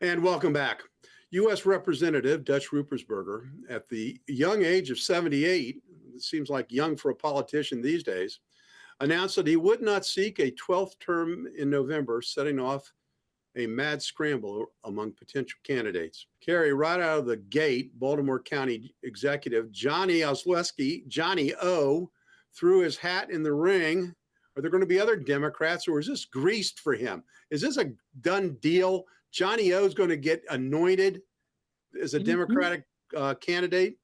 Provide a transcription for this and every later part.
And welcome back. U.S. Representative Dutch Ruppersberger, at the young age of 78, it seems like young for a politician these days, announced that he would not seek a 12th term in November, setting off a mad scramble among potential candidates. Cary, right out of the gate, Baltimore County Executive Johnny Osleski, Johnny O, threw his hat in the ring. Are there going to be other Democrats, or is this greased for him? Is this a done deal? Johnny O is going to get anointed as a Democratic candidate?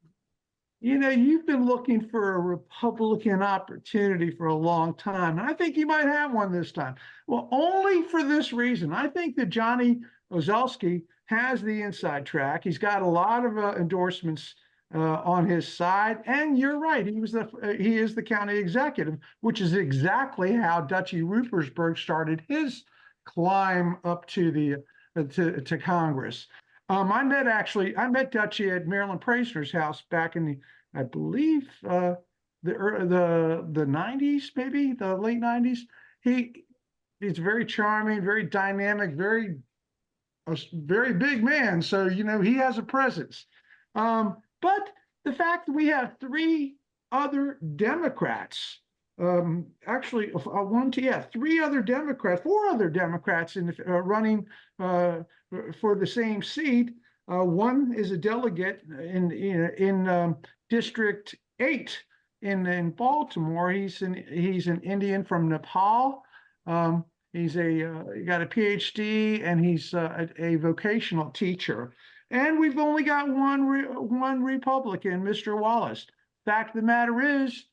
You know, you've been looking for a Republican opportunity for a long time, and I think you might have one this time. Well, only for this reason. I think that Johnny Osleski has the inside track. He's got a lot of endorsements on his side, and you're right. He is the county executive, which is exactly how Dutchy Ruppersberger started his climb up to the to Congress. I met Dutchy at Marilyn Preisner's house back in I believe the 90s, maybe the late 90s. He's very charming, very dynamic, very big man. So, you know, he has a presence. But the fact that we have three other Democrats, four other Democrats running for the same seat. One is a delegate in District 8 in Baltimore. He's an Indian from Nepal. He got a PhD, and he's a vocational teacher. And we've only got one Republican, Mr. Wallace. Fact of the matter is,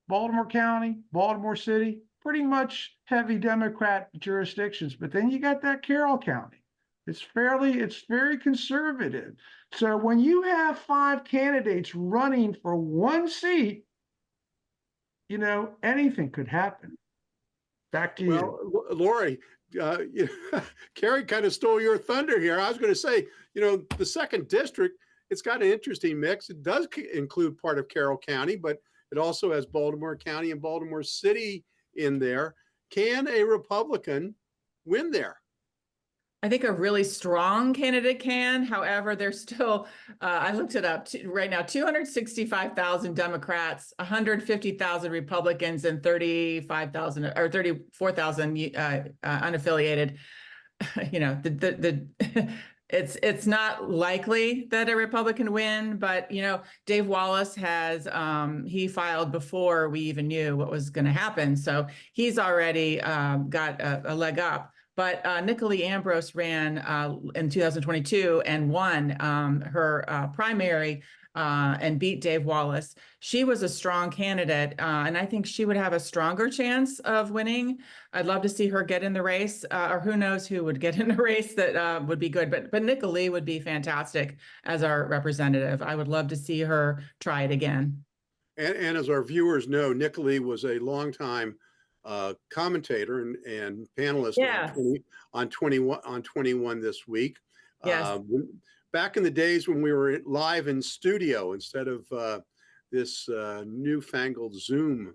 Baltimore County, Baltimore City, pretty much heavy Democrat jurisdictions. But then you got that Carroll County. It's very conservative. So when you have 5 candidates running for one seat, you know, anything could happen. Back to you. Well, Laurie, Cary kind of stole your thunder here. I was going to say, you know, the 2nd district, it's got an interesting mix. It does include part of Carroll County, but it also has Baltimore County and Baltimore City in there. Can a Republican win there? I think a really strong candidate can. However, there's still, I looked it up right now, 265,000 Democrats, 150,000 Republicans, and 35,000 or 34,000 unaffiliated. You know, it's not likely that a Republican win, but, you know, Dave Wallace has, he filed before we even knew what was going to happen. So he's already got a leg up. But Nicolai Ambrose ran in 2022 and won her primary and beat Dave Wallace. She was a strong candidate, and I think she would have a stronger chance of winning. I'd love to see her get in the race, or who knows who would get in the race that would be good. But Nicolai would be fantastic as our representative. I would love to see her try it again. And as our viewers know, Nicolai was a longtime commentator and panelist on 21 this week. Yes. Back in the days when we were live in studio instead of this newfangled Zoom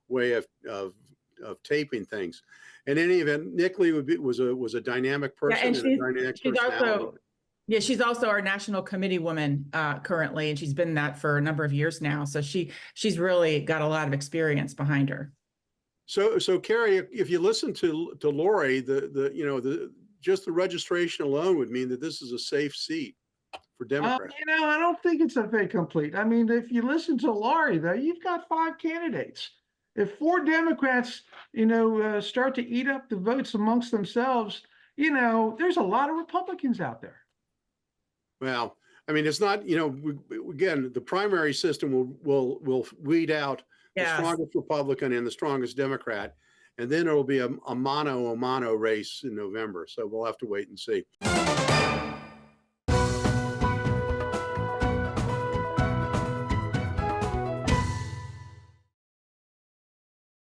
way of taping things. In any event, Nicolai was a dynamic person. Yeah, and a dynamic personality. She's also our national committee woman currently, and she's been that for a number of years now. So she's really got a lot of experience behind her. So Cary, if you listen to Laurie, just the registration alone would mean that this is a safe seat for Democrats. You know, I don't think it's a fait complete. I mean, if you listen to Laurie, though, you've got 5 candidates. If 4 Democrats, start to eat up the votes amongst themselves, there's a lot of Republicans out there. Well, I mean, it's not, again, the primary system will weed out the strongest Republican and the strongest Democrat, and then it'll be a mano a mano race in November. So we'll have to wait and see.